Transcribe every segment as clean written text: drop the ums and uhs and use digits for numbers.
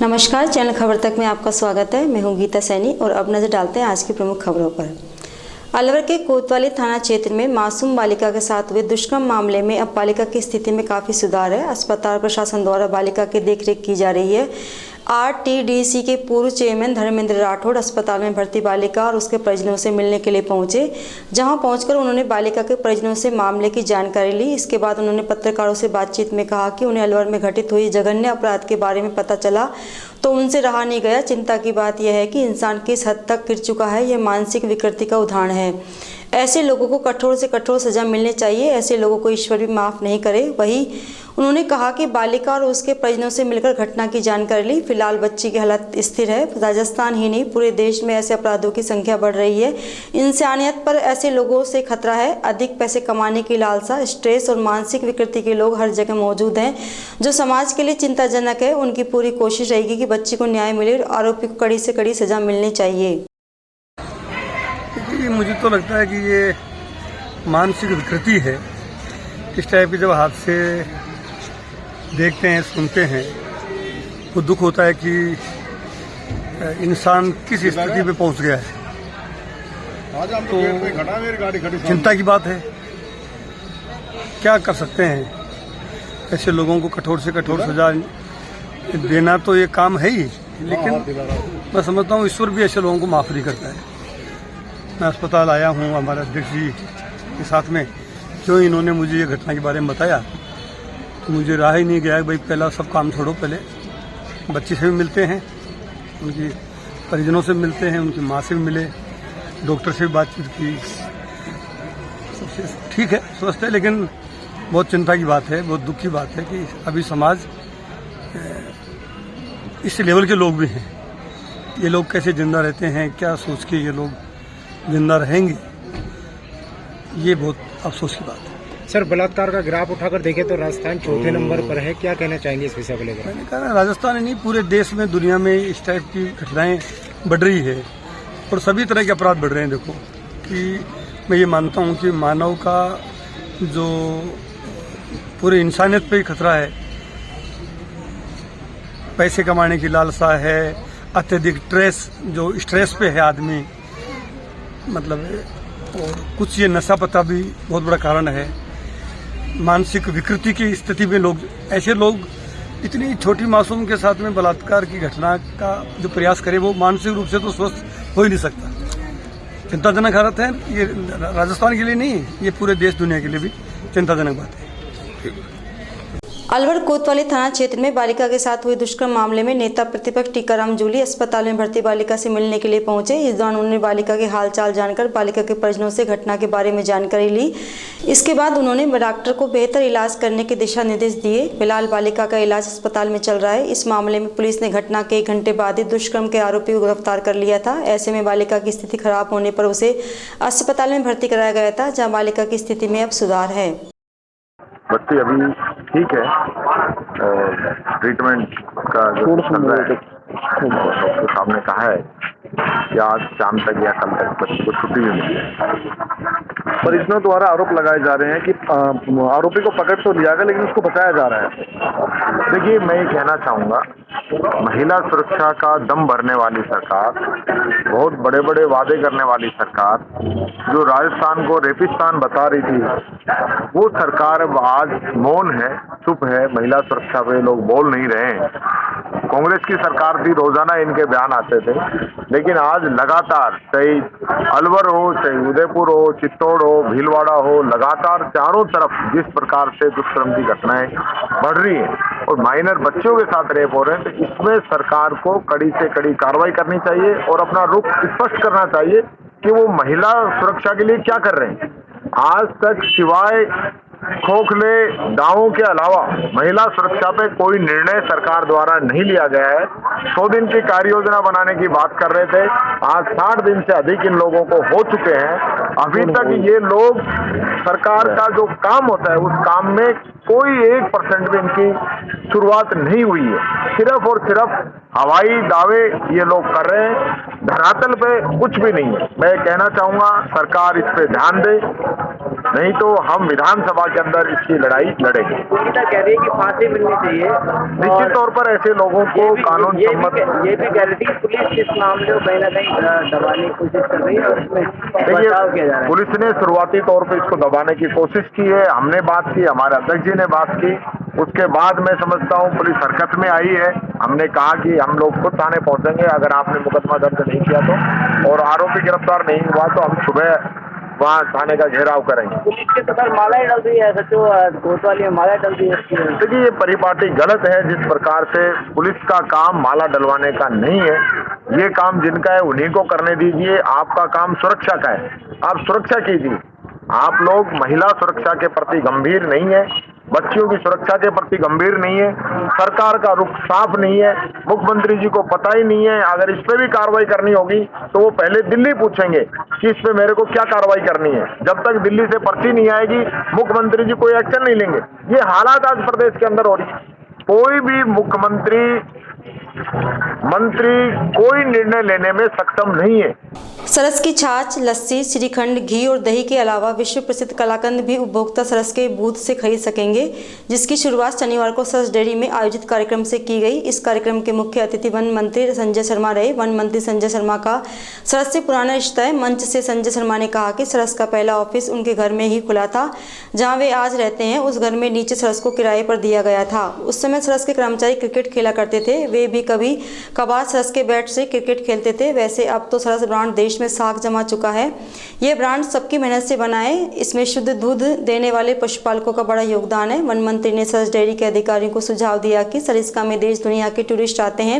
नमस्कार, चैनल खबर तक में आपका स्वागत है। मैं हूं गीता सैनी और अब नजर डालते हैं आज की प्रमुख खबरों पर। अलवर के कोतवाली थाना क्षेत्र में मासूम बालिका के साथ हुए दुष्कर्म मामले में अब बालिका की स्थिति में काफ़ी सुधार है। अस्पताल प्रशासन द्वारा बालिका की देखरेख की जा रही है। आरटीडीसी के पूर्व चेयरमैन धर्मेंद्र राठौड़ अस्पताल में भर्ती बालिका और उसके परिजनों से मिलने के लिए पहुंचे। जहां पहुंचकर उन्होंने बालिका के परिजनों से मामले की जानकारी ली। इसके बाद उन्होंने पत्रकारों से बातचीत में कहा कि उन्हें अलवर में घटित हुई जघन्य अपराध के बारे में पता चला तो उनसे रहा नहीं गया। चिंता की बात यह है कि इंसान किस हद तक गिर चुका है, यह मानसिक विकृति का उदाहरण है। ऐसे लोगों को कठोर से कठोर सजा मिलनी चाहिए। ऐसे लोगों को ईश्वर भी माफ़ नहीं करे। वहीं उन्होंने कहा कि बालिका और उसके परिजनों से मिलकर घटना की जानकारी ली। फिलहाल बच्ची की हालत स्थिर है। राजस्थान ही नहीं, पूरे देश में ऐसे अपराधों की संख्या बढ़ रही है। इंसानियत पर ऐसे लोगों से खतरा है। अधिक पैसे कमाने की लालसा, स्ट्रेस और मानसिक विकृति के लोग हर जगह मौजूद हैं, जो समाज के लिए चिंताजनक है। उनकी पूरी कोशिश रहेगी कि बच्ची को न्याय मिले और आरोपी को कड़ी से कड़ी सजा मिलनी चाहिए। मुझे तो लगता है कि ये मानसिक विकृति है। इस टाइप के जब हादसे देखते हैं, सुनते हैं, तो दुख होता है कि इंसान किस स्थिति पे पहुंच गया है। तो चिंता की बात है। क्या कर सकते हैं? ऐसे लोगों को कठोर से कठोर सजा देना तो ये काम है ही, लेकिन मैं समझता हूँ ईश्वर भी ऐसे लोगों को माफ़ नहीं करता है। मैं अस्पताल आया हूँ हमारे अध्यक्ष जी के साथ में, क्यों इन्होंने मुझे ये घटना के बारे में बताया तो मुझे रहा ही नहीं गया। भाई पहला सब काम छोड़ो, पहले बच्ची से भी मिलते हैं, उनकी परिजनों से मिलते हैं, उनकी माँ से भी मिले, डॉक्टर से भी बातचीत की, सबसे ठीक है, स्वस्थ है। लेकिन बहुत चिंता की बात है, बहुत दुख की बात है कि अभी समाज इस लेवल के लोग भी हैं। ये लोग कैसे जिंदा रहते हैं, क्या सोच के ये लोग जिंदा रहेंगे, ये बहुत अफसोस की बात है। सर, बलात्कार का ग्राफ उठाकर देखें तो राजस्थान चौथे नंबर पर है। क्या कहना चाहेंगे इस विषय को लेकर? मैंने कहा राजस्थान ही नहीं, पूरे देश में, दुनिया में इस टाइप की घटनाएं बढ़ रही है और सभी तरह के अपराध बढ़ रहे हैं। देखो कि मैं ये मानता हूँ कि मानव का जो पूरे इंसानियत पे ही खतरा है, पैसे कमाने की लालसा है, अत्यधिक स्ट्रेस पे है आदमी, मतलब, और कुछ ये नशा पता भी बहुत बड़ा कारण है। मानसिक विकृति की स्थिति में लोग, ऐसे लोग इतनी छोटी मासूम के साथ में बलात्कार की घटना का जो प्रयास करे, वो मानसिक रूप से तो स्वस्थ हो ही नहीं सकता। चिंताजनक हालत है। ये राजस्थान के लिए नहीं, ये पूरे देश दुनिया के लिए भी चिंताजनक बात है। अलवर कोतवाली थाना क्षेत्र में बालिका के साथ हुए दुष्कर्म मामले में नेता प्रतिपक्ष टीकाराम जूली अस्पताल में भर्ती बालिका से मिलने के लिए पहुंचे। इस दौरान उन्होंने बालिका के हालचाल जानकर बालिका के परिजनों से घटना के बारे में जानकारी ली। इसके बाद उन्होंने डॉक्टर को बेहतर इलाज करने के दिशा निर्देश दिए। फिलहाल बालिका का इलाज अस्पताल में चल रहा है। इस मामले में पुलिस ने घटना के 1 घंटे बाद ही दुष्कर्म के आरोपी को गिरफ्तार कर लिया था। ऐसे में बालिका की स्थिति खराब होने पर उसे अस्पताल में भर्ती कराया गया था, जहाँ बालिका की स्थिति में अब सुधार है। बच्ची अभी ठीक है, ट्रीटमेंट का जो चल रहा है, डॉक्टर साहब ने कहा है कि आज शाम तक या कल तक बच्ची को छुट्टी भी मिली है। परिजनों द्वारा आरोप लगाए जा रहे हैं कि आरोपी को पकड़ तो लिया गया, लेकिन उसको बचाया जा रहा है। देखिए, मैं ये कहना चाहूँगा, महिला सुरक्षा का दम भरने वाली सरकार, बहुत बड़े बड़े वादे करने वाली सरकार, जो राजस्थान को रेपिस्तान बता रही थी, वो सरकार अब आज मौन है, चुप है। महिला सुरक्षा पे लोग बोल नहीं रहे हैं। कांग्रेस की सरकार थी, रोजाना इनके बयान आते थे, लेकिन आज लगातार, चाहे अलवर हो, चाहे उदयपुर हो, चित्तौड़ हो, भीलवाड़ा हो, लगातार चारों तरफ जिस प्रकार से दुष्कर्म की घटनाएं बढ़ रही हैं और माइनर बच्चों के साथ रेप हो रहे हैं, तो इसमें सरकार को कड़ी से कड़ी कार्रवाई करनी चाहिए और अपना रुख स्पष्ट करना चाहिए कि वो महिला सुरक्षा के लिए क्या कर रहे हैं। आज तक सिवाय खोखले दावों के अलावा महिला सुरक्षा पे कोई निर्णय सरकार द्वारा नहीं लिया गया है। 100 दिन की कार्य योजना बनाने की बात कर रहे थे, आज 60 दिन से अधिक इन लोगों को हो चुके हैं। अभी तक ये लोग, सरकार का जो काम होता है, उस काम में कोई 1% भी इनकी शुरुआत नहीं हुई है। सिर्फ और सिर्फ हवाई दावे ये लोग कर रहे हैं, धरातल पे कुछ भी नहीं है। मैं कहना चाहूँगा सरकार इस पे ध्यान दे। नहीं तो हम विधानसभा के अंदर इसकी लड़ाई लड़ेंगे। पीड़िता कह रही है कि फांसी मिलनी चाहिए। निश्चित तौर पर ऐसे लोगों को कानून सम्मत, ये भी कह रही थी पुलिस इस मामले को कहीं ना कहीं दबाने की कोशिश कर रही है और इसमें बचाव किया जा रहा है। पुलिस ने शुरुआती तौर पर इसको दबाने की कोशिश की है, हमने बात की, हमारे अध्यक्ष जी ने बात की, उसके बाद मैं समझता हूँ पुलिस हरकत में आई है। हमने कहा कि हम लोग खुद थाने पहुंचेंगे अगर आपने मुकदमा दर्ज नहीं किया तो, और आरोपी गिरफ्तार नहीं हुआ तो हम सुबह वहाँ थाने का घेराव करेंगे। पुलिस के तो सर माला डल रही है, सचो कोतवाली में माला डल रही है। देखिए ये परिपाटी गलत है, जिस प्रकार से पुलिस का काम माला डलवाने का नहीं है, ये काम जिनका है उन्हीं को करने दीजिए। आपका काम सुरक्षा का है, आप सुरक्षा कीजिए। आप लोग महिला सुरक्षा के प्रति गंभीर नहीं है, बच्चियों की सुरक्षा के प्रति गंभीर नहीं है, सरकार का रुख साफ नहीं है, मुख्यमंत्री जी को पता ही नहीं है। अगर इस पे भी कार्रवाई करनी होगी तो वो पहले दिल्ली पूछेंगे कि इस पे मेरे को क्या कार्रवाई करनी है। जब तक दिल्ली से पर्ची नहीं आएगी मुख्यमंत्री जी कोई एक्शन नहीं लेंगे। ये हालात आज प्रदेश के अंदर हो रही है। कोई भी मुख्यमंत्री मंत्री कोई निर्णय लेने में सक्षम नहीं है। सरस की छाछ, लस्सी, श्रीखंड, घी और दही के अलावा विश्व प्रसिद्ध कलाकंद भी उपभोक्ता सरस के बूथ से खरीद सकेंगे, जिसकी शुरुआत शनिवार को सरस डेयरी में आयोजित कार्यक्रम से की गई। इस कार्यक्रम के मुख्य अतिथि वन मंत्री संजय शर्मा रहे। वन मंत्री संजय शर्मा का सरस से पुराना रिश्ता है। मंच से संजय शर्मा ने कहा कि सरस का पहला ऑफिस उनके घर में ही खुला था, जहाँ वे आज रहते हैं। उस घर में नीचे सरस को किराए पर दिया गया था। उस समय सरस के कर्मचारी क्रिकेट खेला करते थे, वे भी कभी कभार सरस के बैट से क्रिकेट खेलते थे। वैसे अब तो सरस ब्रांड देश में साख जमा चुका है। ये ब्रांड सबकी मेहनत से बना है। इसमें शुद्ध दूध देने वाले पशुपालकों का बड़ा योगदान है। वन मंत्री ने सरस डेयरी के अधिकारियों को सुझाव दिया कि सरिस्का में देश दुनिया के टूरिस्ट आते हैं,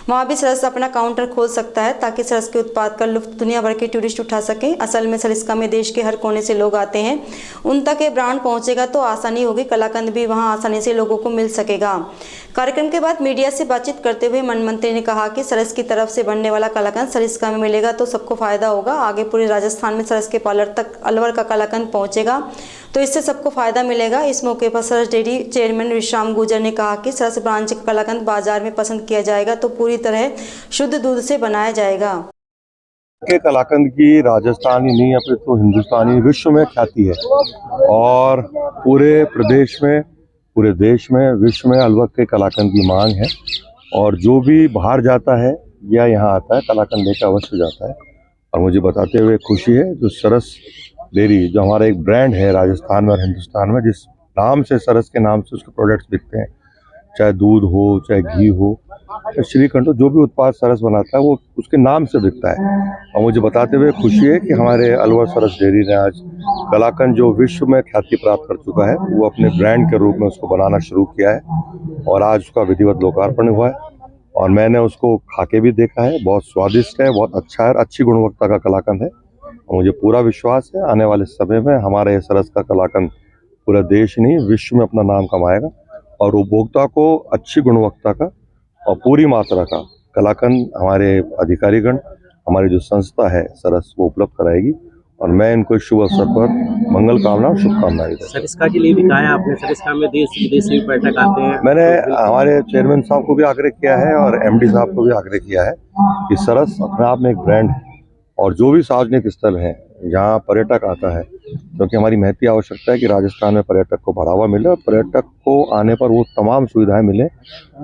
वहाँ भी सरस अपना काउंटर खोल सकता है ताकि सरस के उत्पाद का लुत्फ दुनिया भर के टूरिस्ट उठा सकें। असल में सरिस्का में देश के हर कोने से लोग आते हैं, उन तक ये ब्रांड पहुँचेगा तो आसानी होगी, कलाकंद भी वहाँ आसानी से लोगों को मिल सकेगा। कार्यक्रम के बाद मीडिया से बातचीत करते हुए वन मंत्री ने कहा कि सरस की तरफ से बनने वाला कलाकंद सरिस्का में मिलेगा तो सबको फायदा होगा। आगे पूरे राजस्थान में सरस के पार्लर तक अलवर का कलाकंद पहुंचेगा तो इससे सबको फायदा मिलेगा। इस मौके पर सरस डेयरी चेयरमैन विश्राम गुर्जर ने कहा कि सरस ब्रांच का कलाकंद बाजार में पसंद किया जाएगा तो पूरी तरह शुद्ध दूध से बनाया जाएगा। के कलाकंद की राजस्थानी नहीं अपने तो हिंदुस्तानी विश्व में ख्याति है और पूरे प्रदेश में, पूरे देश में, विश्व में अलवर के कलाकंद की मांग है और जो भी बाहर जाता है या यहाँ आता है कलाकंद लेकर अवश्य जाता है। और मुझे बताते हुए खुशी है जो सरस डेयरी जो हमारा एक ब्रांड है राजस्थान में और हिंदुस्तान में, जिस नाम से सरस के नाम से उसके प्रोडक्ट्स बिकते हैं, चाहे दूध हो, चाहे घी हो, चाहे श्रीखंड हो, जो भी उत्पाद सरस बनाता है वो उसके नाम से बिकता है। और मुझे बताते हुए खुशी है कि हमारे अलवर सरस डेयरी ने आज कलाकंद जो विश्व में ख्याति प्राप्त कर चुका है वो अपने ब्रांड के रूप में उसको बनाना शुरू किया है और आज उसका विधिवत लोकार्पण हुआ है और मैंने उसको खा के भी देखा है। बहुत स्वादिष्ट है, बहुत अच्छा है, अच्छी गुणवत्ता का कलाकंद है और मुझे पूरा विश्वास है आने वाले समय में हमारे सरस का कलाकंद पूरा देश नहीं विश्व में अपना नाम कमाएगा और उपभोक्ता को अच्छी गुणवत्ता का और पूरी मात्रा का कलाकंद हमारे अधिकारीगण, हमारी जो संस्था है सरस वो उपलब्ध कराएगी और मैं इनको शुभ अवसर पर मंगल कामना और शुभकामनाएं देता हूं। सरिस्का के लिए भी कहा है आपने, सरिस्का में देश विदेश से पर्यटक आते हैं। मैंने हमारे चेयरमैन साहब को भी आग्रह किया है और एमडी साहब को भी आग्रह किया है कि सरस अपने आप में एक ब्रांड है और जो भी सार्वजनिक स्थल है जहाँ पर्यटक आता है, क्योंकि हमारी महती आवश्यकता है कि राजस्थान में पर्यटक को बढ़ावा मिले और पर्यटक को आने पर वो तमाम सुविधाएं मिले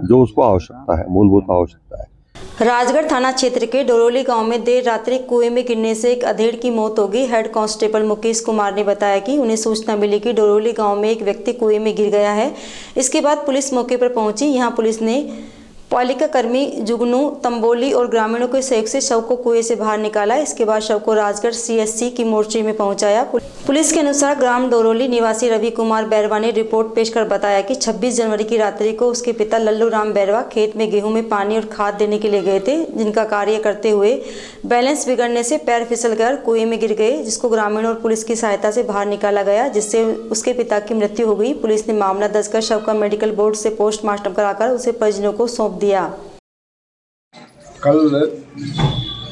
जो उसको आवश्यकता है, मूलभूत आवश्यकता है। राजगढ़ थाना क्षेत्र के डोरोली गांव में देर रात्रि कुएं में गिरने से एक अधेड़ की मौत हो गई। हेड कांस्टेबल मुकेश कुमार ने बताया कि उन्हें सूचना मिली कि डोरोली गांव में एक व्यक्ति कुएं में गिर गया है। इसके बाद पुलिस मौके पर पहुंची। यहां पुलिस ने पालिका कर्मी जुगनू तंबोली और ग्रामीणों के सहयोग से शव को कुएं से बाहर निकाला। इसके बाद शव को राजगढ़ सीएससी की मोर्चरी में पहुंचाया। पुलिस के अनुसार ग्राम डोरोली निवासी रवि कुमार बैरवा ने रिपोर्ट पेश कर बताया कि 26 जनवरी की रात्रि को उसके पिता लल्लू राम बैरवा खेत में गेहूं में पानी और खाद देने के लिए गए थे, जिनका कार्य करते हुए बैलेंस बिगड़ने से पैर फिसल कर कुएं में गिर गए, जिसको ग्रामीणों और पुलिस की सहायता से बाहर निकाला गया, जिससे उसके पिता की मृत्यु हो गई। पुलिस ने मामला दर्ज कर शव का मेडिकल बोर्ड से पोस्टमार्टम कराकर उसे परिजनों को सौंप दिया। कल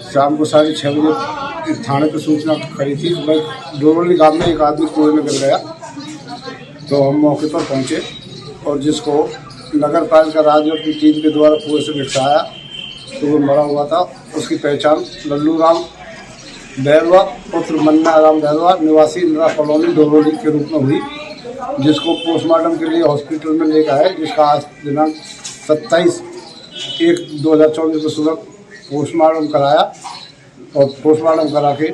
शाम को 6:30 बजे थाने पर सूचना खड़ी थी। बस डोरोली गांव में एक आदमी कुएं में गिर गया तो हम मौके पर पहुंचे और जिसको नगर पालिका राजगढ़ की टीम के द्वारा कुएं से निकाला तो वो मरा हुआ था। उसकी पहचान लल्लू राम बैरवा पुत्र मन्ना राम बैरवा निवासी इंदिरा कॉलोनी डोरोली के रूप में हुई, जिसको पोस्टमार्टम के लिए हॉस्पिटल में लेकर आए, जिसका आज दिनांक 27/1/2024 को सुबह पोस्टमार्टम कराया और पोस्टमार्टम करा के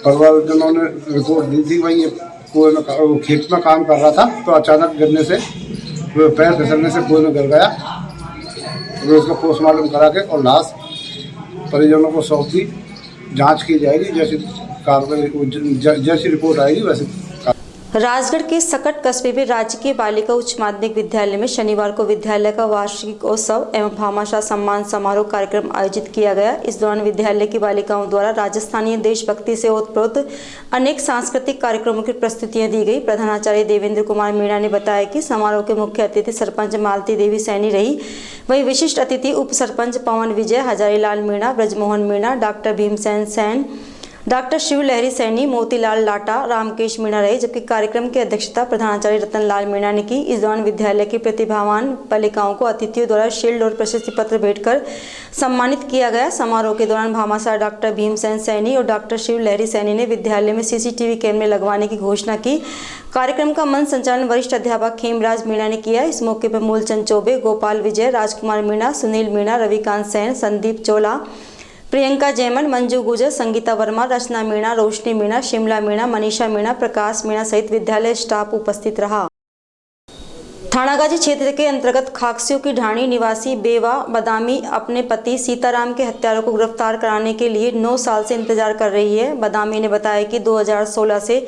परिवारजनों ने रिपोर्ट दी थी। वहीं कुएं में खेत में काम कर रहा था तो अचानक गिरने से पैर फिसलने से कुएं में गिर गया। तो उसका पोस्टमार्टम करा के और लाश परिजनों को सौंप दी, जांच की जाएगी। जैसी कार्रवाई जैसी रिपोर्ट आएगी वैसे। राजगढ़ के सकट कस्बे में राजकीय बालिका उच्च माध्यमिक विद्यालय में शनिवार को विद्यालय का वार्षिकोत्सव एवं भामाशाह सम्मान समारोह कार्यक्रम आयोजित किया गया। इस दौरान विद्यालय की बालिकाओं द्वारा राजस्थानीय देशभक्ति से ओतप्रोत अनेक सांस्कृतिक कार्यक्रमों की प्रस्तुतियां दी गई। प्रधानाचार्य देवेंद्र कुमार मीणा ने बताया कि समारोह के मुख्य अतिथि सरपंच मालती देवी सैनी रही। वहीं विशिष्ट अतिथि उप सरपंच पवन विजय, हजारीलाल मीणा, ब्रजमोहन मीणा, डॉक्टर भीमसेन सैन, डॉक्टर शिव लहरी सैनी, मोतीलाल लाटा, रामकेश मीणा रहे। जबकि कार्यक्रम की अध्यक्षता प्रधानाचार्य रतनलाल मीणा ने की। इस दौरान विद्यालय की प्रतिभावान बालिकाओं को अतिथियों द्वारा शील्ड और प्रशस्ति पत्र भेंट कर सम्मानित किया गया। समारोह के दौरान भामाशाह डॉक्टर भीमसेन सैनी और डॉक्टर शिव लहरी सैनी ने विद्यालय में CCTV कैमरे लगवाने की घोषणा की। कार्यक्रम का मंच संचालन वरिष्ठ अध्यापक खेमराज मीणा ने किया। इस मौके पर मूलचंद चौबे, गोपाल विजय, राजकुमार मीणा, सुनील मीणा, रविकांत सैन, संदीप चोला, प्रियंका जैमन, मंजू गुजर, संगीता वर्मा, रचना मीणा, रोशनी मीणा, शिमला मीणा, मनीषा मीणा, प्रकाश मीणा सहित विद्यालय स्टाफ उपस्थित रहा। थानागाजी क्षेत्र के अंतर्गत खाकसियों की ढाणी निवासी बेवा बदामी अपने पति सीताराम के हत्यारों को गिरफ्तार कराने के लिए 9 साल से इंतजार कर रही है। बदामी ने बताया कि 2016 से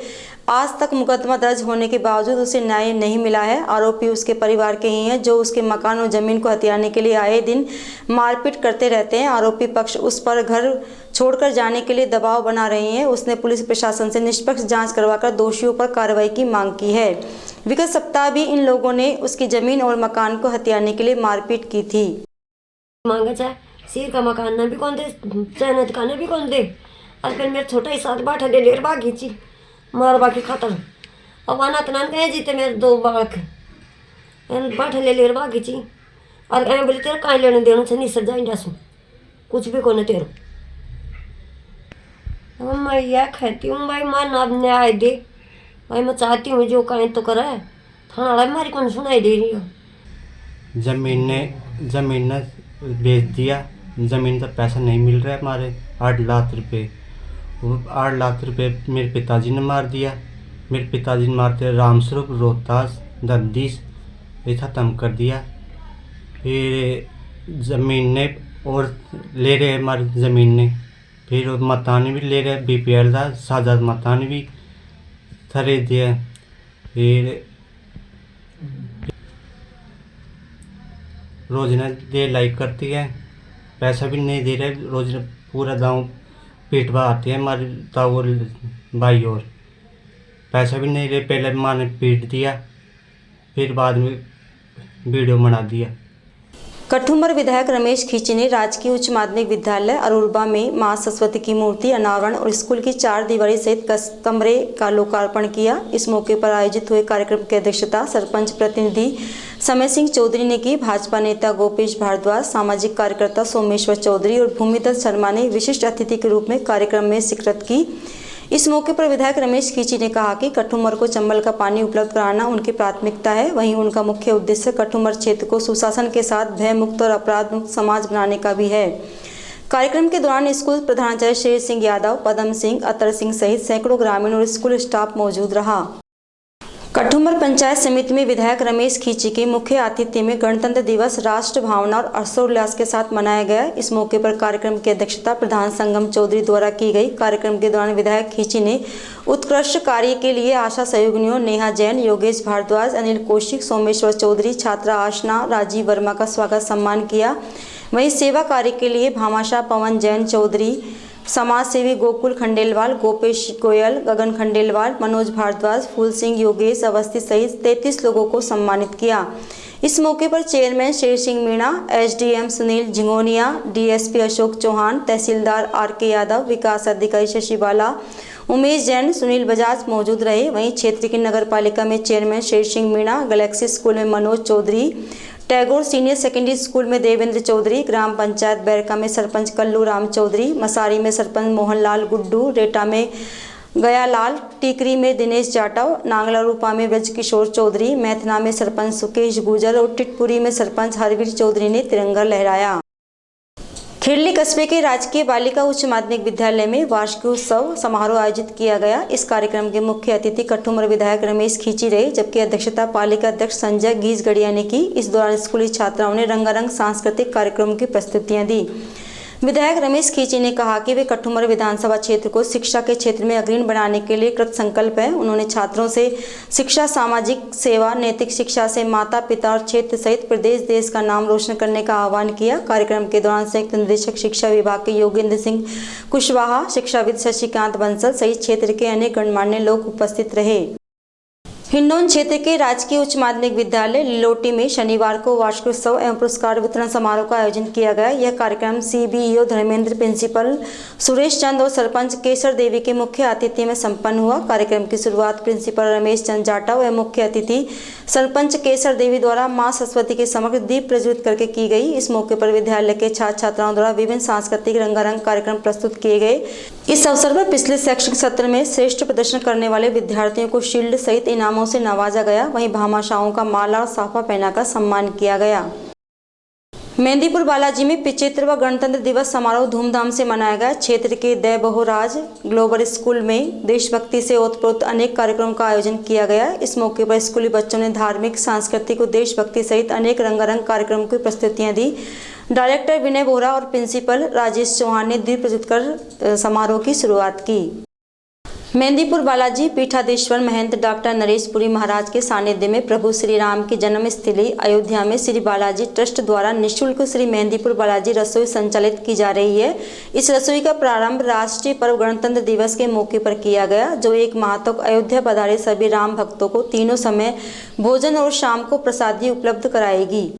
आज तक मुकदमा दर्ज होने के बावजूद उसे न्याय नहीं मिला है। आरोपी उसके परिवार के ही हैं जो उसके मकान और जमीन को हथियाने के लिए आए दिन मारपीट करते रहते हैं। आरोपी पक्ष उस पर घर छोड़कर जाने के लिए दबाव बना रही है। उसने पुलिस प्रशासन से निष्पक्ष जांच करवाकर दोषियों पर कार्रवाई की मांग की है। विगत सप्ताह भी इन लोगों ने उसकी जमीन और मकान को हथियाने के लिए मारपीट की थी। मांगे चाहे सिर का मकान ना भी कौन दे, चाहे न दुकान भी कौन दे। और फिर मेरे छोटा ही साथ बाठा दे लेर बागी ची मार बाकी खत्म। अब आना तनान कहे जीते मेरे 2 बालक बाठा ले लेर बागी ची और कहे बोले तेरा कहीं लेने देना से नहीं सजाई डासू कुछ भी कोने तेरो। अब मैं यह कहती हूँ भाई माँ ना न्याय दे भाई। मैं चाहती हूँ जो कहें तो करे, थाना वाला हमारी कौन सुनाई दे रही हो। जमीन ने बेच दिया, ज़मीन का पैसा नहीं मिल रहा है हमारे 8 लाख रुपए। वो 8 लाख रुपए मेरे पिताजी ने मार दिया। मेरे पिताजी ने मारते रामस्वरूप, रोहतास, दर्दीस ये ख़त्म कर दिया। फिर ज़मीन ने और ले रहे हमारी ज़मीन ने, फिर मकान भी ले रहे, BPL था साझा मकान भी खरीद दिया। फिर रोज़ाना दे लाइक करती है, पैसा भी नहीं दे रहे। रोज पूरा गाँव पीट आते हैं हमारे ताऊ भाई और पैसा भी नहीं दे। पहले माँ ने पीट दिया, फिर बाद में वीडियो बना दिया। कठुमर विधायक रमेश खींची ने राजकीय उच्च माध्यमिक विद्यालय अरुलबा में मां सरस्वती की मूर्ति अनावरण और स्कूल की 4 दीवारी सहित कमरे का लोकार्पण किया। इस मौके पर आयोजित हुए कार्यक्रम की अध्यक्षता सरपंच प्रतिनिधि समय सिंह चौधरी ने की। भाजपा नेता गोपेश भारद्वाज, सामाजिक कार्यकर्ता सोमेश्वर चौधरी और भूमिदत्त शर्मा ने विशिष्ट अतिथि के रूप में कार्यक्रम में शिरकत की। इस मौके पर विधायक रमेश खींची ने कहा कि कठुमर को चंबल का पानी उपलब्ध कराना उनकी प्राथमिकता है। वहीं उनका मुख्य उद्देश्य कठुमर क्षेत्र को सुशासन के साथ भय मुक्त और अपराध मुक्त समाज बनाने का भी है। कार्यक्रम के दौरान स्कूल प्रधानाचार्य शेर सिंह यादव, पदम सिंह, अतर सिंह सहित सैकड़ों ग्रामीण और स्कूल स्टाफ मौजूद रहा। कठुमर पंचायत समिति में विधायक रमेश खींची के मुख्य आतिथ्य में गणतंत्र दिवस राष्ट्र भावना और हर्षोल्लास के साथ मनाया गया। इस मौके पर कार्यक्रम की अध्यक्षता प्रधान संगम चौधरी द्वारा की गई। कार्यक्रम के दौरान विधायक खींची ने उत्कृष्ट कार्य के लिए आशा सहयोगिनियों नेहा जैन, योगेश भारद्वाज, अनिल कौशिक, सोमेश्वर चौधरी, छात्रा आशना, राजीव वर्मा का स्वागत सम्मान किया। वहीं सेवा कार्य के लिए भामाशाह पवन जैन चौधरी, समाज सेवी गोकुल खंडेलवाल, गोपेश गोयल, गगन खंडेलवाल, मनोज भारद्वाज, फूल सिंह, योगेश अवस्थी सहित 33 लोगों को सम्मानित किया। इस मौके पर chairman Sher Singh Meena, SDM Sunil झिंगोनिया, DSP Ashok Chauhan, तहसीलदार RK यादव, विकास अधिकारी शशि बाला, उमेश जैन, सुनील बजाज मौजूद रहे। वहीं क्षेत्र की नगर पालिका में chairman Sher Singh Meena, Galaxy school में Manoj Chaudhary, Tagore senior secondary school में देवेंद्र चौधरी, ग्राम पंचायत बैरका में सरपंच कल्लू राम चौधरी, मसारी में सरपंच मोहनलाल गुड्डू, रेटा में गयालाल, टीकरी में दिनेश जाटव, नांगला रूपा में ब्रजकिशोर चौधरी, मैथना में सरपंच सुकेश गुजर और टिटपुरी में सरपंच हरवीर चौधरी ने तिरंगा लहराया। खिरली कस्बे के राजकीय बालिका उच्च माध्यमिक विद्यालय में वार्षिक उत्सव समारोह आयोजित किया गया। इस कार्यक्रम के मुख्य अतिथि कठुमर विधायक रमेश खींची रहे, जबकि अध्यक्षता पालिका अध्यक्ष संजय गीजगढ़िया ने की। इस दौरान स्कूली छात्राओं ने रंगारंग सांस्कृतिक कार्यक्रमों की प्रस्तुतियां दी। विधायक रमेश खींची ने कहा कि वे कठुमर विधानसभा क्षेत्र को शिक्षा के क्षेत्र में अग्रणी बनाने के लिए कृत संकल्प है। उन्होंने छात्रों से शिक्षा, सामाजिक सेवा, नैतिक शिक्षा से माता पिता और क्षेत्र सहित प्रदेश देश का नाम रोशन करने का आह्वान किया। कार्यक्रम के दौरान संयुक्त निदेशक शिक्षा विभाग के योगेंद्र सिंह कुशवाहा, शिक्षाविद शशिकांत बंसल सहित क्षेत्र के अनेक गणमान्य लोग उपस्थित रहे। हिंडौन क्षेत्र के राजकीय उच्च माध्यमिक विद्यालय लिलोटी में शनिवार को वार्षिकोत्सव एवं पुरस्कार वितरण समारोह का आयोजन किया गया। यह कार्यक्रम सीबीईओ धर्मेंद्र, प्रिंसिपल सुरेश चंद और सरपंच केसर देवी के मुख्य आतिथ्य में संपन्न हुआ। कार्यक्रम की शुरुआत प्रिंसिपल रमेश चंद जाटव एवं मुख्य अतिथि सरपंच केसर देवी द्वारा मां सरस्वती के समक्ष दीप प्रज्वलित करके की गई। इस मौके पर विद्यालय के छात्र छात्राओं द्वारा विभिन्न सांस्कृतिक रंगारंग कार्यक्रम प्रस्तुत किए गए। इस अवसर पर पिछले शैक्षणिक सत्र में श्रेष्ठ प्रदर्शन करने वाले विद्यार्थियों को शील्ड सहित इनामों से नवाजा गया। वहीं भामाशाहों का माला और साफा पहनाकर सम्मान किया गया। मेहंदीपुर बालाजी में 75वां गणतंत्र दिवस समारोह धूमधाम से मनाया गया। क्षेत्र के दय बहुराज ग्लोबल स्कूल में देशभक्ति से ओतप्रोत अनेक कार्यक्रमों का आयोजन किया गया। इस मौके पर स्कूली बच्चों ने धार्मिक, सांस्कृतिक और देशभक्ति सहित अनेक रंगारंग कार्यक्रमों की प्रस्तुतियां दी। डायरेक्टर विनय बोहरा और प्रिंसिपल राजेश चौहान ने दीप प्रज्वलित कर समारोह की शुरुआत की। मेहंदीपुर बालाजी पीठाधीश्वर महंत डॉक्टर नरेश पुरी महाराज के सानिध्य में प्रभु श्री राम की जन्मस्थली अयोध्या में श्री बालाजी ट्रस्ट द्वारा निःशुल्क श्री मेहंदीपुर बालाजी रसोई संचालित की जा रही है। इस रसोई का प्रारंभ राष्ट्रीय पर्व गणतंत्र दिवस के मौके पर किया गया, जो एक माह तक अयोध्या पधारे सभी राम भक्तों को तीनों समय भोजन और शाम को प्रसादी उपलब्ध कराएगी।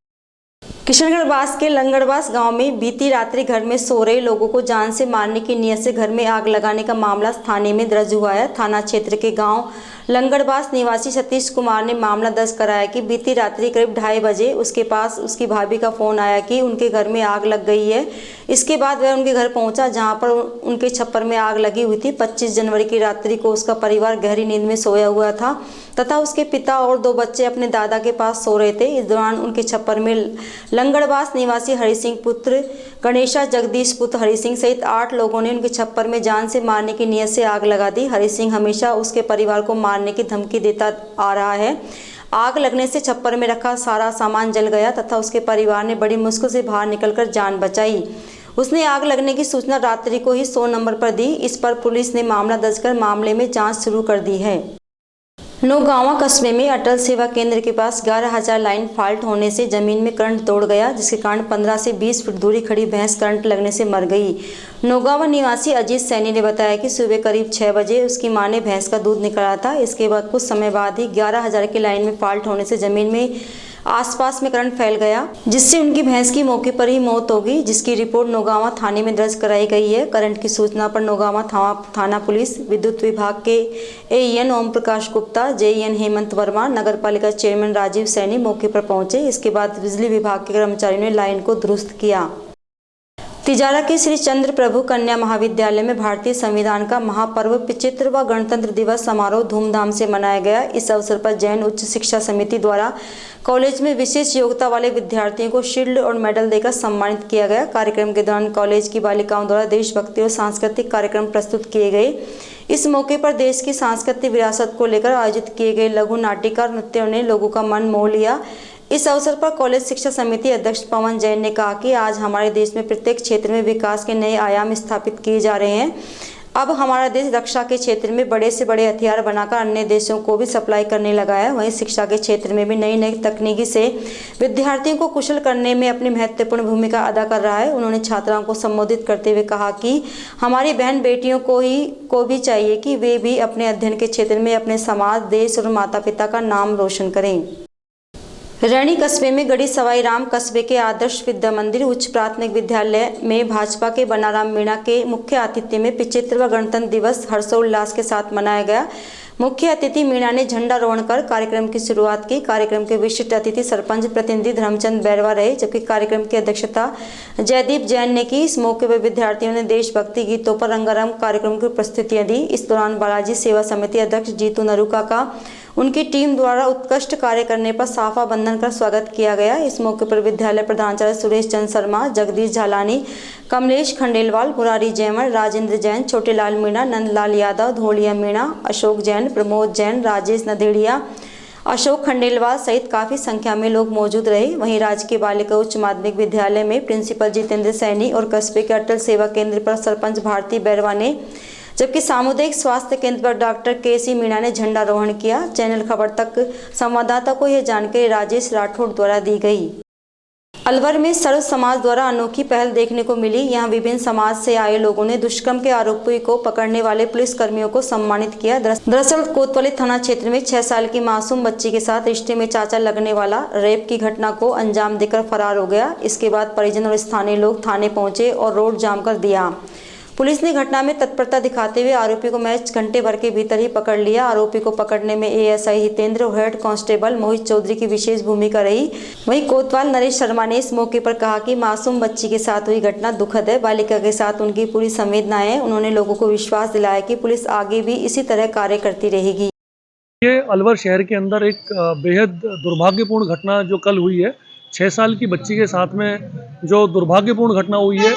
किशनगढ़ बास के लंगड़बास गांव में बीती रात्रि घर में सो रहे लोगों को जान से मारने की नीयत से घर में आग लगाने का मामला थाने में दर्ज हुआ है। थाना क्षेत्र के गांव लंगड़बास निवासी सतीश कुमार ने मामला दर्ज कराया कि बीती रात्रि करीब 2:30 बजे उसके पास उसकी भाभी का फोन आया कि उनके घर में आग लग गई है। इसके बाद वह उनके घर पहुंचा, जहां पर उनके छप्पर में आग लगी हुई थी। 25 जनवरी की रात्रि को उसका परिवार गहरी नींद में सोया हुआ था तथा उसके पिता और 2 बच्चे अपने दादा के पास सो रहे थे। इस दौरान उनके छप्पर में लंगड़बास निवासी हरि सिंह पुत्र गणेशा, जगदीश पुत्र हरि सिंह सहित 8 लोगों ने उनके छप्पर में जान से मारने की नीयत से आग लगा दी। हरि सिंह हमेशा उसके परिवार को मारने की धमकी देता आ रहा है। आग लगने से छप्पर में रखा सारा सामान जल गया तथा उसके परिवार ने बड़ी मुश्किल से बाहर निकलकर जान बचाई। उसने आग लगने की सूचना रात्रि को ही 100 नंबर पर दी। इस पर पुलिस ने मामला दर्ज कर मामले में जांच शुरू कर दी है। नौगांवा कस्बे में अटल सेवा केंद्र के पास 11,000 लाइन फॉल्ट होने से जमीन में करंट तोड़ गया, जिसके कारण 15 से 20 फीट दूरी खड़ी भैंस करंट लगने से मर गई। नौगांवा निवासी अजीत सैनी ने बताया कि सुबह करीब 6 बजे उसकी मां ने भैंस का दूध निकाला था। इसके बाद कुछ समय बाद ही 11,000 की लाइन में फॉल्ट होने से जमीन में आसपास में करंट फैल गया, जिससे उनकी भैंस की मौके पर ही मौत हो गई, जिसकी रिपोर्ट नौगांवा थाने में दर्ज कराई गई है। करंट की सूचना पर नौगांवा थाना पुलिस, विद्युत विभाग के एईएन ओम प्रकाश गुप्ता, जेईएन हेमंत वर्मा, नगर पालिका चेयरमैन राजीव सैनी मौके पर पहुंचे। इसके बाद बिजली विभाग के कर्मचारियों ने लाइन को दुरुस्त किया। तिजारा के श्री चंद्र प्रभु कन्या महाविद्यालय में भारतीय संविधान का महापर्व 75वां गणतंत्र दिवस समारोह धूमधाम से मनाया गया। इस अवसर पर जैन उच्च शिक्षा समिति द्वारा कॉलेज में विशेष योग्यता वाले विद्यार्थियों को शील्ड और मेडल देकर सम्मानित किया गया। कार्यक्रम के दौरान कॉलेज की बालिकाओं द्वारा देशभक्ति और सांस्कृतिक कार्यक्रम प्रस्तुत किए गए। इस मौके पर देश की सांस्कृतिक विरासत को लेकर आयोजित किए गए लघु नाटिका और नृत्यों ने लोगों का मन मोह लिया। इस अवसर पर कॉलेज शिक्षा समिति अध्यक्ष पवन जैन ने कहा कि आज हमारे देश में प्रत्येक क्षेत्र में विकास के नए आयाम स्थापित किए जा रहे हैं। अब हमारा देश रक्षा के क्षेत्र में बड़े से बड़े हथियार बनाकर अन्य देशों को भी सप्लाई करने लगा है। वहीं शिक्षा के क्षेत्र में भी नई नई तकनीकी से विद्यार्थियों को कुशल करने में अपनी महत्वपूर्ण भूमिका अदा कर रहा है। उन्होंने छात्राओं को संबोधित करते हुए कहा कि हमारी बहन बेटियों को भी चाहिए कि वे भी अपने अध्ययन के क्षेत्र में अपने समाज, देश और माता पिता का नाम रोशन करें। रैणी कस्बे में गढ़ी सवाई राम कस्बे के आदर्श विद्या मंदिर उच्च प्राथमिक विद्यालय में भाजपा के बनाराम मीणा के मुख्य आतिथ्य में 75वां गणतंत्र दिवस हर्षोल्लास के साथ मनाया गया। मुख्य अतिथि मीणा ने झंडारोहण कर कार्यक्रम की शुरुआत की। कार्यक्रम के विशिष्ट अतिथि सरपंच प्रतिनिधि धर्मचंद बैरवा रहे, जबकि कार्यक्रम की अध्यक्षता जयदीप जैन ने की। इस मौके पर विद्यार्थियों ने देशभक्ति गीतों पर रंगारंग कार्यक्रम की प्रस्तुतियां दी। इस दौरान बालाजी सेवा समिति अध्यक्ष जीतू नरूका का उनकी टीम द्वारा उत्कृष्ट कार्य करने पर साफा बंधन कर स्वागत किया गया। इस मौके पर विद्यालय प्रधानाचार्य सुरेश चंद्र शर्मा, जगदीश झालानी, कमलेश खंडेलवाल, मुरारी जैमर, राजेंद्र जैन, छोटेलाल मीणा, नंदलाल यादव, धोलिया मीणा, अशोक जैन, प्रमोद जैन, राजेश नदेड़िया, अशोक खंडेलवाल सहित काफी संख्या में लोग मौजूद रहे। वहीं राजकीय बालिका उच्च माध्यमिक विद्यालय में प्रिंसिपल जितेंद्र सैनी और कस्बे के अटल सेवा केंद्र पर सरपंच भारती बैरवा ने, जबकि सामुदायिक स्वास्थ्य केंद्र पर डॉक्टर केसी मीणा ने झंडारोहण किया। चैनल खबर तक संवाददाता को यह जानकारी राजेश राठौड़ द्वारा दी गई। अलवर में सर्व समाज द्वारा अनोखी पहल देखने को मिली। यहां विभिन्न समाज से आए लोगों ने दुष्कर्म के आरोपी को पकड़ने वाले पुलिस कर्मियों को सम्मानित किया। दरअसल कोतवाली थाना क्षेत्र में 6 साल की मासूम बच्ची के साथ रिश्ते में चाचा लगने वाला रेप की घटना को अंजाम देकर फरार हो गया। इसके बाद परिजन और स्थानीय लोग थाने पहुंचे और रोड जाम कर दिया। पुलिस ने घटना में तत्परता दिखाते हुए आरोपी को महज घंटे भर के भीतर ही पकड़ लिया। आरोपी को पकड़ने में एएसआई हितेंद्र और हेड कांस्टेबल मोहित चौधरी की विशेष भूमिका रही। वहीं कोतवाल नरेश शर्मा ने इस मौके पर कहा कि मासूम बच्ची के साथ हुई घटना दुखद है। बालिका के साथ उनकी पूरी संवेदनाएं। उन्होंने लोगों को विश्वास दिलाया कि पुलिस आगे भी इसी तरह कार्य करती रहेगी। ये अलवर शहर के अंदर एक बेहद दुर्भाग्यपूर्ण घटना जो कल हुई है, 6 साल की बच्ची के साथ में जो दुर्भाग्यपूर्ण घटना हुई है,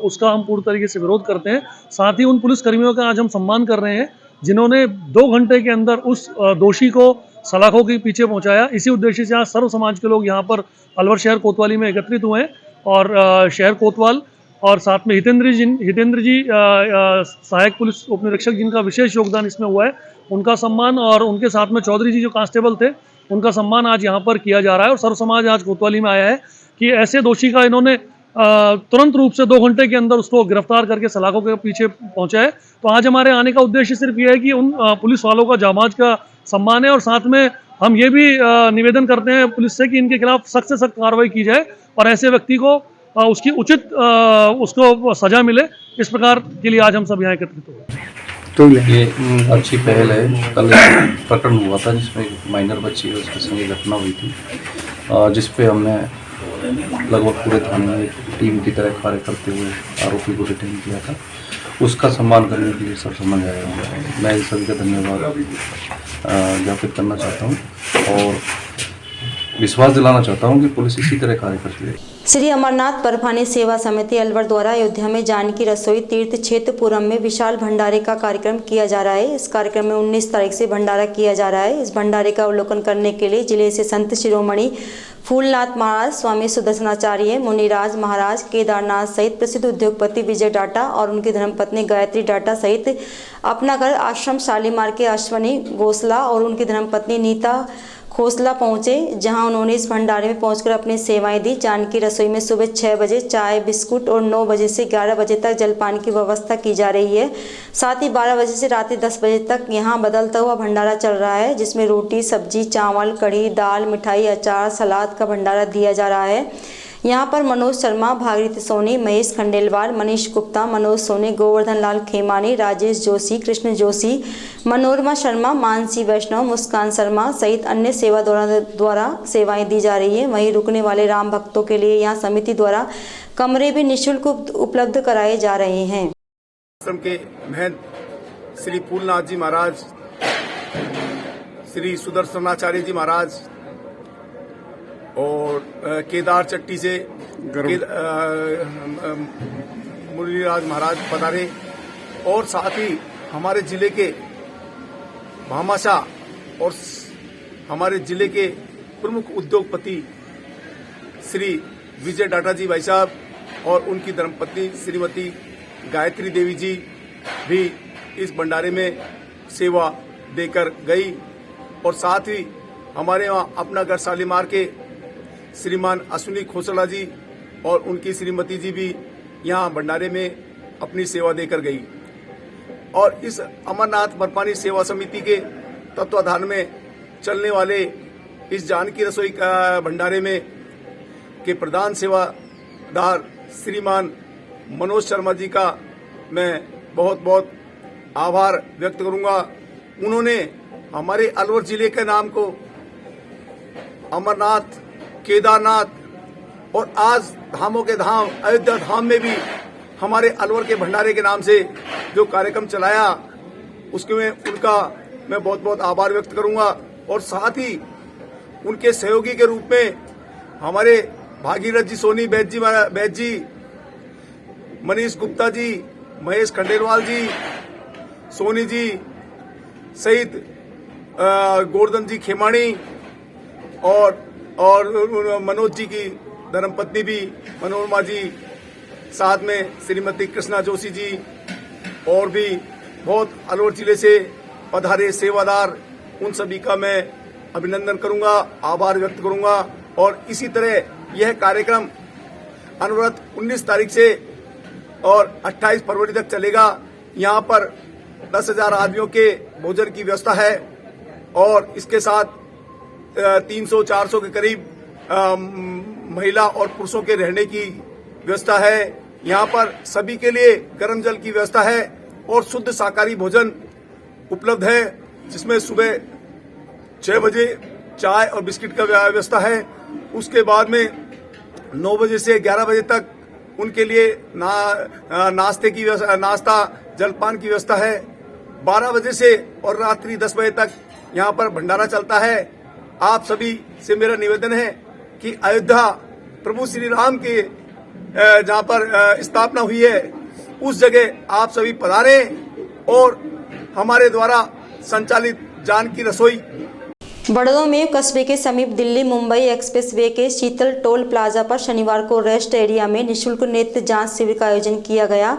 उसका हम पूरी तरीके से विरोध करते हैं। साथ ही उन पुलिस कर्मियों का आज हम सम्मान कर रहे हैं जिन्होंने 2 घंटे के अंदर उस दोषी को सलाखों के पीछे पहुंचाया। इसी उद्देश्य से आज सर्व समाज के लोग यहाँ पर अलवर शहर कोतवाली में एकत्रित हुए हैं और शहर कोतवाल और साथ में हितेंद्र जी सहायक पुलिस उप निरीक्षक जिनका विशेष योगदान इसमें हुआ है, उनका सम्मान, और उनके साथ में चौधरी जी जो कांस्टेबल थे उनका सम्मान आज यहाँ पर किया जा रहा है। और सर्व समाज आज कोतवाली में आया है कि ऐसे दोषी का इन्होंने तुरंत रूप से 2 घंटे के अंदर उसको गिरफ्तार करके सलाखों के पीछे पहुंचा है। तो आज हमारे आने का उद्देश्य सिर्फ ये है कि उन पुलिस वालों का जांबाज का सम्मान है, और साथ में हम ये भी निवेदन करते हैं पुलिस से कि इनके खिलाफ सख्त से सख्त कार्रवाई की जाए और ऐसे व्यक्ति को उसकी उचित उसको सजा मिले। इस प्रकार के लिए आज हम सब यहाँ एकत्रित हुए। तो ये अच्छी पहल है। कल प्रकरण हुआ था जिसमें एक माइनर बच्ची है उसके संग घटना हुई थी, जिस पे हमने लगभग पूरे थाने में टीम की तरह कार्य करते हुए आरोपी को डिटेन किया था। उसका सम्मान करने के लिए सब समझ आया हूँ। मैं इन सभी का धन्यवाद ज्ञापित करना चाहता हूँ और विश्वास दिलाना चाहता हूँ कि पुलिस इसी तरह कार्य करती है। श्री अमरनाथ बर्फानी सेवा समिति अलवर द्वारा अयोध्या में जानकी रसोई तीर्थ क्षेत्रपुरम में विशाल भंडारे का कार्यक्रम किया जा रहा है। इस कार्यक्रम में 19 तारीख से भंडारा किया जा रहा है। इस भंडारे का अवलोकन करने के लिए जिले से संत शिरोमणि फूलनाथ महाराज, स्वामी सुदर्शनाचार्य मुनिराज महाराज, केदारनाथ सहित प्रसिद्ध उद्योगपति विजय डाटा और उनकी धर्मपत्नी गायत्री डाटा सहित अपनागर आश्रम शालीमार के अश्वनी गोसला और उनकी धर्मपत्नी नीता खोसला पहुंचे, जहां उन्होंने इस भंडारे में पहुंचकर अपनी सेवाएं दी। जानकी रसोई में सुबह 6 बजे चाय बिस्कुट और 9 बजे से 11 बजे तक जलपान की व्यवस्था की जा रही है। साथ ही 12 बजे से रात 10 बजे तक यहां बदलता हुआ भंडारा चल रहा है, जिसमें रोटी, सब्जी, चावल, कढ़ी, दाल, मिठाई, अचार, सलाद का भंडारा दिया जा रहा है। यहाँ पर मनोज शर्मा, भागीरथी सोनी, महेश खंडेलवाल, मनीष गुप्ता, मनोज सोनी, गोवर्धन लाल खेमानी, राजेश जोशी, कृष्ण जोशी, मनोरमा शर्मा, मानसी वैष्णव, मुस्कान शर्मा सहित अन्य सेवा द्वारा सेवाएं दी जा रही हैं। वहीं रुकने वाले राम भक्तों के लिए यहाँ समिति द्वारा कमरे भी निःशुल्क उपलब्ध कराए जा रहे हैं। आश्रम के महंत श्री फूलनाथ जी महाराज, श्री सुदर्शनाचार्य जी महाराज और केदार चट्टी से मुनिराज महाराज पधारे, और साथ ही हमारे जिले के भामाशाह और हमारे जिले के प्रमुख उद्योगपति श्री विजय डाटा जी भाई साहब और उनकी धर्मपत्नी श्रीमती गायत्री देवी जी भी इस भंडारे में सेवा देकर गई। और साथ ही हमारे वहाँ अपना घर शालीमार के श्रीमान अश्विनी खोसला जी और उनकी श्रीमती जी भी यहाँ भंडारे में अपनी सेवा देकर गई। और इस अमरनाथ बर्फानी सेवा समिति के तत्वाधान में चलने वाले इस जानकी रसोई का भंडारे में के प्रधान सेवादार श्रीमान मनोज शर्मा जी का मैं बहुत बहुत आभार व्यक्त करूंगा। उन्होंने हमारे अलवर जिले के नाम को अमरनाथ, केदारनाथ और आज धामों के धाम अयोध्या धाम में भी हमारे अलवर के भंडारे के नाम से जो कार्यक्रम चलाया उसके में उनका मैं बहुत बहुत आभार व्यक्त करूंगा। और साथ ही उनके सहयोगी के रूप में हमारे भागीरथ जी, सोनी बैद जी, मनीष गुप्ता जी, महेश खंडेलवाल जी, सोनी जी सहित गोवर्धन जी खेमाणी और मनोज जी की धर्मपत्नी भी मनोरमा जी, साथ में श्रीमती कृष्णा जोशी जी और भी बहुत अलवर जिले से पधारे सेवादार, उन सभी का मैं अभिनंदन करूंगा, आभार व्यक्त करूंगा। और इसी तरह यह कार्यक्रम अनवरत 19 तारीख से और 28 फरवरी तक चलेगा। यहाँ पर 10,000 आदमियों के भोजन की व्यवस्था है और इसके साथ 300-400 के करीब महिला और पुरुषों के रहने की व्यवस्था है। यहाँ पर सभी के लिए गर्म जल की व्यवस्था है और शुद्ध शाकाहारी भोजन उपलब्ध है, जिसमें सुबह 6 बजे चाय और बिस्किट का व्यवस्था है। उसके बाद में 9 बजे से 11 बजे तक उनके लिए नाश्ते की नाश्ता जलपान की व्यवस्था है। 12 बजे से और रात्रि 10 बजे तक यहाँ पर भंडारा चलता है। आप सभी से मेरा निवेदन है कि अयोध्या प्रभु श्री राम के जहाँ पर स्थापना हुई है उस जगह आप सभी पधारें और हमारे द्वारा संचालित जान की रसोई। बड़ौदा कस्बे के समीप दिल्ली मुंबई एक्सप्रेस वे के शीतल टोल प्लाजा पर शनिवार को रेस्ट एरिया में निःशुल्क नेत्र जांच शिविर का आयोजन किया गया।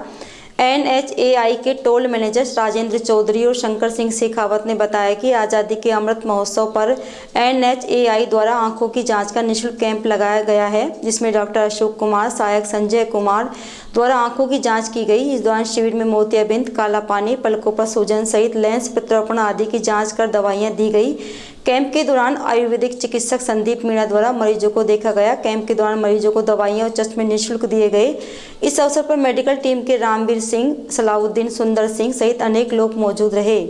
NHAI के टोल मैनेजर राजेंद्र चौधरी और शंकर सिंह शेखावत ने बताया कि आज़ादी के अमृत महोत्सव पर NHAI द्वारा आंखों की जांच का निःशुल्क कैंप लगाया गया है, जिसमें डॉक्टर अशोक कुमार, सहायक संजय कुमार द्वारा आंखों की जांच की गई। इस दौरान शिविर में मोतियाबिंद, काला पानी, पलकों पर सूजन सहित लेंस प्रत्यारोपण आदि की जांच कर दवाइयां दी गई। कैंप के दौरान आयुर्वेदिक चिकित्सक संदीप मीणा द्वारा मरीजों को देखा गया। कैंप के दौरान मरीजों को दवाइयां और चश्मे निःशुल्क दिए गए। इस अवसर पर मेडिकल टीम के रामवीर सिंह, सलाउद्दीन, सुंदर सिंह सहित अनेक लोग मौजूद रहे।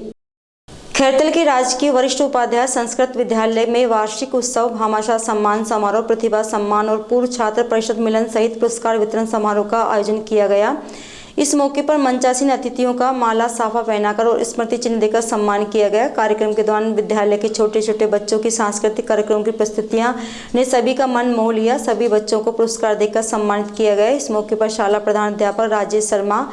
खैरतल के राजकीय वरिष्ठ उपाध्याय संस्कृत विद्यालय में वार्षिक उत्सव, भामाशाह सम्मान समारोह, प्रतिभा सम्मान और पूर्व छात्र परिषद मिलन सहित पुरस्कार वितरण समारोह का आयोजन किया गया। इस मौके पर मंचासीन अतिथियों का माला साफा पहनाकर और स्मृति चिन्ह देकर सम्मान किया गया। कार्यक्रम के दौरान विद्यालय के छोटे छोटे बच्चों की सांस्कृतिक कार्यक्रमों की प्रस्तुतियां ने सभी का मन मोह लिया। सभी बच्चों को पुरस्कार देकर सम्मानित किया गया। इस मौके पर शाला प्रधान अध्यापक राजेश शर्मा,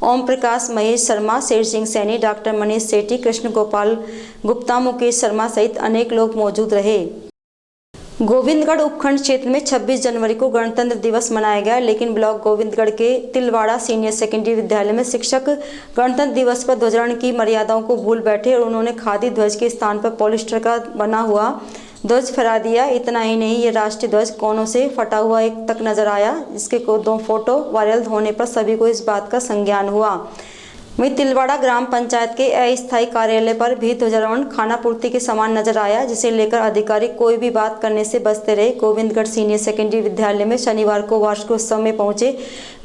ओम प्रकाश, महेश शर्मा, शेर सिंह सैनी, डॉक्टर मनीष सेठी, कृष्ण गोपाल गुप्ता, मुकेश शर्मा सहित अनेक लोग मौजूद रहे। गोविंदगढ़ उपखंड क्षेत्र में 26 जनवरी को गणतंत्र दिवस मनाया गया, लेकिन ब्लॉक गोविंदगढ़ के तिलवाड़ा सीनियर सेकेंडरी विद्यालय में शिक्षक गणतंत्र दिवस पर ध्वजारोहण की मर्यादाओं को भूल बैठे और उन्होंने खादी ध्वज के स्थान पर पॉलिस्टर का बना हुआ ध्वज फहरा दिया। इतना ही नहीं, ये राष्ट्रीय ध्वज कोनों से फटा हुआ एक तक नजर आया, जिसके 2 फोटो वायरल होने पर सभी को इस बात का संज्ञान हुआ। वहीं तिलवाड़ा ग्राम पंचायत के अस्थायी कार्यालय पर भी ध्वजारोहण खानापूर्ति के समान नजर आया, जिसे लेकर अधिकारी कोई भी बात करने से बचते रहे। गोविंदगढ़ सीनियर सेकेंडरी विद्यालय में शनिवार को वार्षिकोत्सव में पहुंचे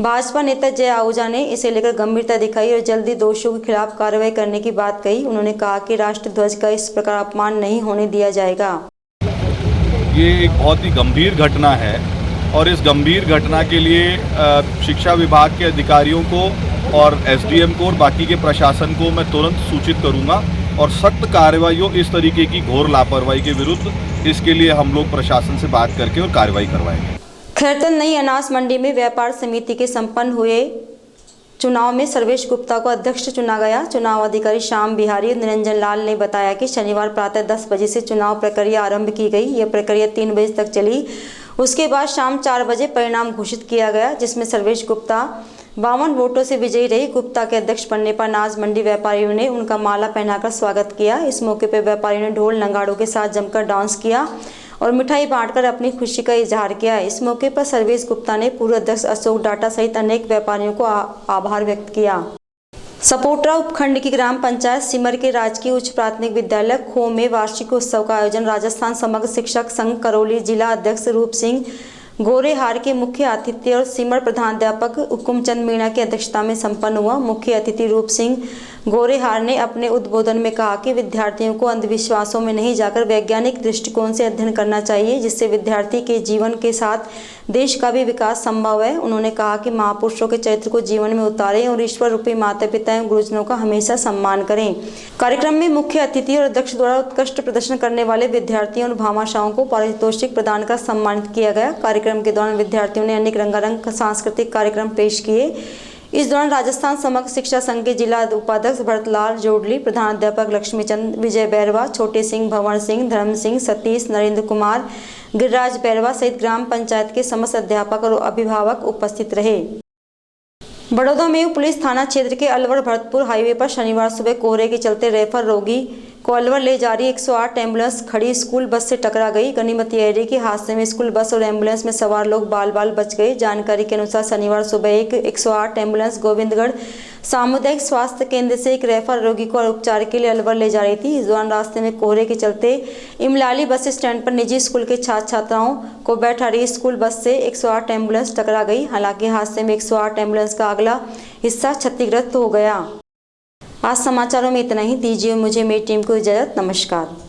भाजपा नेता जय आहूजा ने इसे लेकर गंभीरता दिखाई और जल्दी दोषियों के खिलाफ कार्रवाई करने की बात कही। उन्होंने कहा कि राष्ट्रीय ध्वज का इस प्रकार अपमान नहीं होने दिया जाएगा। ये एक बहुत ही गंभीर घटना है और इस गंभीर घटना के लिए शिक्षा विभाग के अधिकारियों को और एसडीएम को और बाकी के प्रशासन को मैं तुरंत सूचित करूंगा और सख्त कार्रवाई हो इस तरीके की घोर लापरवाही के विरुद्ध। इसके लिए हम लोग प्रशासन से बात करके और कार्रवाई करवाएंगे। खैरतल नई अनाज मंडी में व्यापार समिति के संपन्न हुए चुनाव में सर्वेश गुप्ता को अध्यक्ष चुना गया। चुनाव अधिकारी श्याम बिहारी निरंजन लाल ने बताया कि शनिवार प्रातः 10 बजे से चुनाव प्रक्रिया आरंभ की गई। यह प्रक्रिया 3 बजे तक चली। उसके बाद शाम 4 बजे परिणाम घोषित किया गया, जिसमें सर्वेश गुप्ता 52 वोटों से विजयी रही। गुप्ता के अध्यक्ष बनने पर अनाज मंडी व्यापारियों ने उनका माला पहनाकर स्वागत किया। इस मौके पर व्यापारियों ने ढोल नगाड़ों के साथ जमकर डांस किया और मिठाई बांटकर अपनी खुशी का इजहार किया। इस मौके पर सर्वेश गुप्ता ने पूर्व अध्यक्ष अशोक डाटा सहित अनेक व्यापारियों को आभार व्यक्त किया। सपोटरा उपखंड की ग्राम पंचायत सिमर के राजकीय उच्च प्राथमिक विद्यालय खो में वार्षिक उत्सव का आयोजन राजस्थान समग्र शिक्षक संघ करौली जिला अध्यक्ष रूप सिंह गोरेहार के मुख्य अतिथि और सिमर प्रधानाध्यापक हुकुमचंद मीणा की अध्यक्षता में संपन्न हुआ। मुख्य अतिथि रूप सिंह गोरेहार ने अपने उद्बोधन में कहा कि विद्यार्थियों को अंधविश्वासों में नहीं जाकर वैज्ञानिक दृष्टिकोण से अध्ययन करना चाहिए, जिससे विद्यार्थी के जीवन के साथ देश का भी विकास संभव है। उन्होंने कहा कि महापुरुषों के चरित्र को जीवन में उतारें और ईश्वर रूपी माता पिता एवं गुरुजनों का हमेशा सम्मान करें। कार्यक्रम में मुख्य अतिथि और अध्यक्ष द्वारा उत्कृष्ट प्रदर्शन करने वाले विद्यार्थियों और भामाशाहों को पारितोषिक प्रदान कर सम्मानित किया गया। कार्यक्रम के दौरान विद्यार्थियों ने अनेक रंगारंग सांस्कृतिक कार्यक्रम पेश किए। इस दौरान राजस्थान समग्र शिक्षा संघ के जिला उपाध्यक्ष भरतलाल जोडली, प्रधानाध्यापक लक्ष्मीचंद, विजय बैरवा, छोटे सिंह, भंवर सिंह, धर्म सिंह, सतीश, नरेंद्र कुमार, गिरिराज बैरवा सहित ग्राम पंचायत के समस्त अध्यापक और अभिभावक उपस्थित रहे। बड़ौदा में पुलिस थाना क्षेत्र के अलवर भरतपुर हाईवे पर शनिवार सुबह कोहरे के चलते रेफर रोगी को अलवर ले जा रही 108 एम्बुलेंस खड़ी स्कूल बस से टकरा गई। गनीमत यह रही कि हादसे में स्कूल बस और एम्बुलेंस में सवार लोग बाल बाल बच गए। जानकारी के अनुसार शनिवार सुबह एक 108 एम्बुलेंस गोविंदगढ़ सामुदायिक स्वास्थ्य केंद्र से एक रेफर रोगी को उपचार के लिए अलवर ले जा रही थी। इस दौरान रास्ते में कोहरे के चलते इमलाली बस स्टैंड पर निजी स्कूल के छात्र छात्राओं को बैठा रही स्कूल बस से 108 एम्बुलेंस टकरा गई। हालांकि हादसे में 108 एम्बुलेंस का अगला हिस्सा क्षतिग्रस्त हो गया। आज समाचारों में इतना ही। दीजिए मुझे मेरी टीम को इजाजत। नमस्कार।